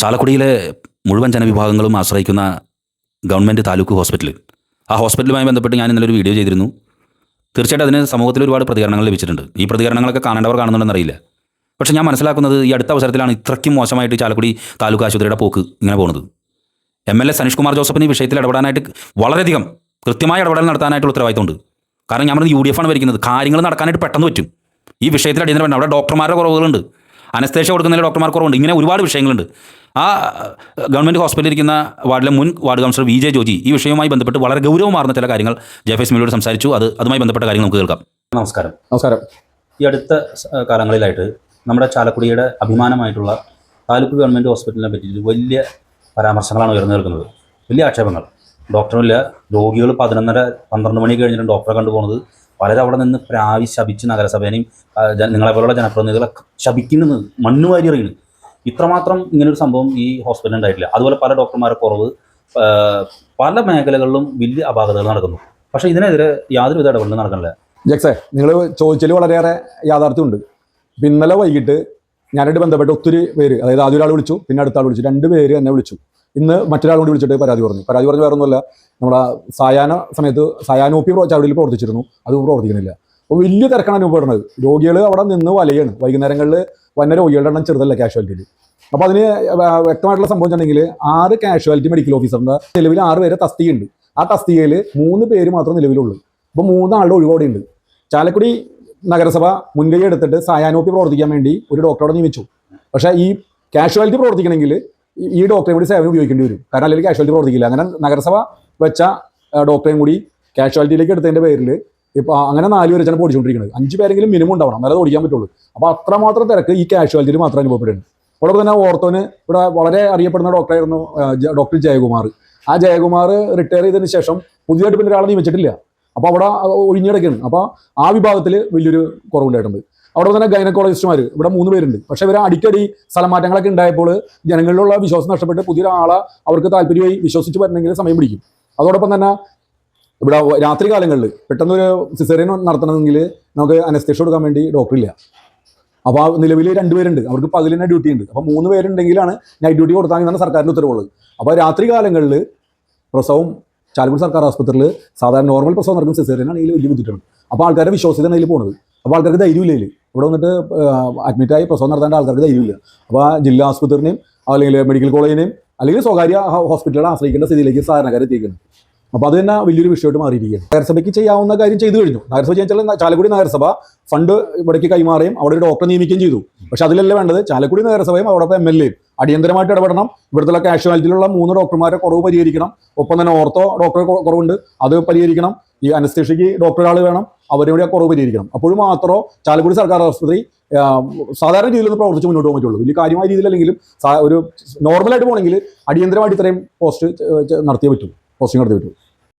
ചാലക്കുടിയിലെ മുഴുവൻ ജനവിഭാഗങ്ങളും ആശ്രയിക്കുന്ന ഗവൺമെൻറ് താലൂക്ക് ഹോസ്പിറ്റൽ, ആ ഹോസ്പിറ്റലുമായി ബന്ധപ്പെട്ട് ഞാൻ ഇന്നലെ ഒരു വീഡിയോ ചെയ്തിരുന്നു. തീർച്ചയായിട്ടും അതിന് സമൂഹത്തിൽ ഒരുപാട് പ്രതികരണങ്ങൾ ലഭിച്ചിട്ടുണ്ട്. ഈ പ്രതികരണങ്ങളൊക്കെ കാണേണ്ടവർ കാണുന്നുണ്ടെന്നറിയില്ല. പക്ഷേ ഞാൻ മനസ്സിലാക്കുന്നത് ഈ അടുത്ത അവസരത്തിലാണ് ഇത്രയ്ക്കും മോശമായിട്ട് ചാലക്കുടി താലൂക്ക് ആശുപത്രിയുടെ പോക്ക് ഇങ്ങനെ പോകുന്നത്. MLA സനീഷ് കുമാർ ജോസഫിന് ഈ വിഷയത്തിൽ ഇടപെടാനായിട്ട് വളരെയധികം കൃത്യമായ ഇടപെടൽ നടത്താനായിട്ടുള്ള ഉത്തരവാദിത്തമുണ്ട്. കാരണം ഞാൻ പറഞ്ഞത് UDF ആണ് ഭരിക്കുന്നത്, കാര്യങ്ങൾ നടക്കാനായിട്ട് പെട്ടെന്ന് പറ്റും. ഈ വിഷയത്തിൽ അടിയന്തരം വേണം. അവിടെ ഡോക്ടർമാരുടെ കുറവുകളുണ്ട്, അനസ്തേഷ്യ കൊടുക്കുന്നതിൽ ഡോക്ടർമാർ കുറവുണ്ട്, ഇങ്ങനെ ഒരുപാട് വിഷയങ്ങളുണ്ട്. ആ ഗവൺമെൻറ് ഹോസ്പിറ്റലിൽ ഇരിക്കുന്ന വാർഡിലെ മുൻ വാർഡ് കൗൺസിലർ VJ ജോജി ഈ വിഷയവുമായി ബന്ധപ്പെട്ട് വളരെ ഗൗരവമാർന്ന ചില കാര്യങ്ങൾ ജെഫേസ് മില്ലോട് സംസാരിച്ചു. അതുമായി ബന്ധപ്പെട്ട കാര്യങ്ങൾ നമുക്ക് കേൾക്കാം. നമസ്കാരം. ഈ അടുത്ത കാലങ്ങളിലായിട്ട് നമ്മുടെ ചാലക്കുടിയുടെ അഭിമാനമായിട്ടുള്ള താലൂക്ക് ഗവൺമെൻറ് ഹോസ്പിറ്റലിനെ പറ്റി വലിയ പരാമർശങ്ങളാണ് ഉയർന്നു നിൽക്കുന്നത്. വലിയ ആക്ഷേപങ്ങൾ. ഡോക്ടറില്ല, രോഗികൾ 11:30-12 മണി കഴിഞ്ഞിട്ടും ഡോക്ടറെ കണ്ടുപോകുന്നത്. പലരും അവിടെ നിന്ന് പ്രാവി ശപിച്ച് നഗരസഭേനെയും നിങ്ങളെപ്പോലുള്ള ജനപ്രതിനിധികളെ ശപിക്കുന്നത്, മണ്ണുവാരി എറിയുന്നത്. ഇത്രമാത്രം ഇങ്ങനൊരു സംഭവം ഈ ഹോസ്പിറ്റലിൽ ഉണ്ടായിട്ടില്ല. അതുപോലെ പല ഡോക്ടർമാരെ കുറവ്, പല മേഖലകളിലും വലിയ അപാകതകൾ നടക്കുന്നു. പക്ഷേ ഇതിനെതിരെ യാതൊരുവിധ ഇടപെടലും നടക്കണില്ല. ജക്സേ, നിങ്ങൾ ചോദിച്ചതിൽ വളരെയേറെ യാഥാർത്ഥ്യമുണ്ട്. ഇന്നലെ വൈകിട്ട് ഞാനായിട്ട് ബന്ധപ്പെട്ട് ഒത്തിരി പേര്, അതായത് ആദ്യം ഒരാൾ വിളിച്ചു, പിന്നെ അടുത്ത ആൾ വിളിച്ചു, 2 പേര് എന്നെ വിളിച്ചു. ഇന്ന് മറ്റൊരാൾ കൂടി വിളിച്ചിട്ട് പരാതി പറഞ്ഞു വേറെ ഒന്നുമല്ല, നമ്മുടെ സായാഹ്ന സമയത്ത് സായാഹ്ന OP ചാവടിയിൽ പ്രവർത്തിച്ചിരുന്നു, അത് പ്രവർത്തിക്കുന്നില്ല. അപ്പോൾ വലിയ തിരക്കാണ് അനുഭവപ്പെടുന്നത്. രോഗികൾ അവിടെ നിന്ന് വലയാണ്. വൈകുന്നേരങ്ങളിൽ വന്ന രോഗികളുടെ എണ്ണം ചെറുതല്ല കാഷ്വാലിറ്റിയിൽ. അപ്പോൾ അതിന് വ്യക്തമായിട്ടുള്ള സംഭവം വെച്ചിട്ടുണ്ടെങ്കിൽ 6 കാഷ്വാലിറ്റി മെഡിക്കൽ ഓഫീസറിൻ്റെ നിലവിൽ 6 പേരെ തസ്തികയുണ്ട്. ആ തസ്തികയിൽ 3 പേര് മാത്രം നിലവിലുള്ളൂ. അപ്പോൾ 3 ആളുടെ ഒഴിവോടെയുണ്ട്. ചാലക്കുടി നഗരസഭ മുൻകൈ എടുത്തിട്ട് സായാഹ്ന OP പ്രവർത്തിക്കാൻ വേണ്ടി ഒരു ഡോക്ടറെ നിയമിച്ചു. പക്ഷേ ഈ കാഷ്വാലിറ്റി പ്രവർത്തിക്കണമെങ്കിൽ ഈ ഡോക്ടറെ കൂടി സേവനം ഉപയോഗിക്കേണ്ടി വരും. കാരണം അല്ലെങ്കിൽ കാഷ്വാലിറ്റി പ്രവർത്തിക്കില്ല. അങ്ങനെ നഗരസഭ വെച്ച ഡോക്ടറെയും കൂടി കാഷ്വാലിറ്റിയിലേക്ക് എടുത്തതിൻ്റെ പേരിൽ ഇപ്പോൾ അങ്ങനെ 4 പേര് വെച്ചാണ് ഓടിച്ചുകൊണ്ടിരിക്കുന്നത്. 5 പേരെങ്കിലും മിനിമം ഉണ്ടാവണം, എന്നാലേ ഓടിക്കാൻ പറ്റുള്ളൂ. അപ്പോൾ അത്രമാത്രം തിരക്ക് ഈ കാഷ്വാലിറ്റിയിൽ മാത്രം അനുഭവപ്പെടുന്നു. അവിടെ തന്നെ ഓർത്തോന് ഇവിടെ വളരെ അറിയപ്പെടുന്ന ഡോക്ടറായിരുന്നു ഡോക്ടർ ജയകുമാർ. ആ ജയകുമാർ റിട്ടയർ ചെയ്തതിന് ശേഷം പുതിയതായിട്ട് പിന്നെ ഒരാളെ നിയമിച്ചിട്ടില്ല. അപ്പോൾ അവിടെ ഒഴിഞ്ഞിടയ്ക്കാണ്. അപ്പോൾ ആ വിഭാഗത്തിൽ വലിയൊരു കുറവുണ്ടായിട്ടുണ്ട്. അവിടെ തന്നെ ഗൈനക്കോളജിസ്റ്റുമാർ ഇവിടെ 3 പേരുണ്ട്. പക്ഷേ ഇവർ അടിക്കടി സ്ഥലം മാറ്റങ്ങളൊക്കെ ഉണ്ടായപ്പോൾ ജനങ്ങളിലുള്ള വിശ്വാസം നഷ്ടപ്പെട്ട് പുതിയൊരാളെ അവർക്ക് താല്പര്യമായി വിശ്വസിച്ച് വരണമെങ്കിൽ സമയം പിടിക്കും. അതോടൊപ്പം തന്നെ ഇവിടെ രാത്രി കാലങ്ങളിൽ പെട്ടെന്നൊരു സിസേറിയൻ നടത്തണമെങ്കിൽ നമുക്ക് അനസ്തേഷ്യ കൊടുക്കാൻ വേണ്ടി ഡോക്ടറില്ല. അപ്പോൾ നിലവിൽ 2 പേരുണ്ട്, അവർക്ക് പകലിന് ഡ്യൂട്ടി ഉണ്ട്. അപ്പോൾ 3 പേരുണ്ടെങ്കിലാണ് നൈറ്റ് ഡ്യൂട്ടി കൊടുത്താൽ സർക്കാരിൻ്റെ ഉത്തരവുള്ളത്. അപ്പോൾ രാത്രി കാലങ്ങളിൽ പ്രസവം ചാലക്കുടി സർക്കാർ ആശുപത്രിയിൽ സാധാരണ നോർമൽ പ്രസവം നടക്കുന്ന സിസേറിയനാണ് ഇതിൽ വലിയ ബുദ്ധിമുട്ടാണ്. അപ്പോൾ ആൾക്കാരെ വിശ്വസിച്ചാണ് അതിൽ പോകുന്നത്. അപ്പോൾ ആൾക്കാർക്ക് ധൈര്യമില്ല. ഇവിടെ വന്നിട്ട് അഡ്മിറ്റായി പ്രസവം നടത്തേണ്ട ആൾക്കാർക്ക് ധൈര്യമില്ല. അപ്പോൾ ജില്ലാ ആശുപത്രിനെയും അല്ലെങ്കിൽ മെഡിക്കൽ കോളേജിനെയും അല്ലെങ്കിൽ സ്വകാര്യ ഹോസ്പിറ്റലുകളെ ആശ്രയിക്കേണ്ട സ്ഥിതിയിലേക്ക് സാധാരണക്കാരെ എത്തിക്കുന്നത്. അപ്പോൾ അത് തന്നെ വലിയൊരു വിഷയമായിട്ട് മാറിയിരിക്കുകയാണ്. നഗരസഭയ്ക്ക് ചെയ്യാവുന്ന കാര്യം ചെയ്തു കഴിഞ്ഞു. നഗരസഭ ചെയ്യാൻ ചാലക്കുടി നഗരസഭ ഫണ്ട് ഇവിടേക്ക് കൈമാറുകയും അവിടെ ഒരു ഡോക്ടറെ നിയമിക്കുകയും ചെയ്തു. പക്ഷെ അതിലല്ല വേണ്ടത്. ചാലക്കുടി നഗരസഭയും അവിടെ MLA അടിയന്തരമായിട്ട് ഇടപെടണം. ഇവിടുത്തെ കാഷ്വാലിറ്റിയിലുള്ള 3 ഡോക്ടർമാരെ കുറവ് പരിഹരിക്കണം. ഒപ്പം തന്നെ ഓർത്തോ ഡോക്ടറെ കുറവുണ്ട്, അത് പരിഹരിക്കണം. ഈ അനസ്തേഷ്യയ്ക്ക് ഡോക്ടർ ആൾ വേണം, അവരുടെ കുറവ് പരിഹരിക്കണം. അപ്പോഴും മാത്രമേ ചാലക്കുടി സർക്കാർ ആശുപത്രി സാധാരണ രീതിയിൽ പ്രവർത്തിച്ച് മുന്നോട്ട് പോകാൻ പറ്റുള്ളൂ. വലിയ കാര്യമായ രീതിയിലല്ലെങ്കിലും ഒരു നോർമലായിട്ട് പോകണമെങ്കിൽ അടിയന്തരമായിട്ട് ഇത്രയും പോസ്റ്റിംഗ് നടത്തിയേ പറ്റൂ.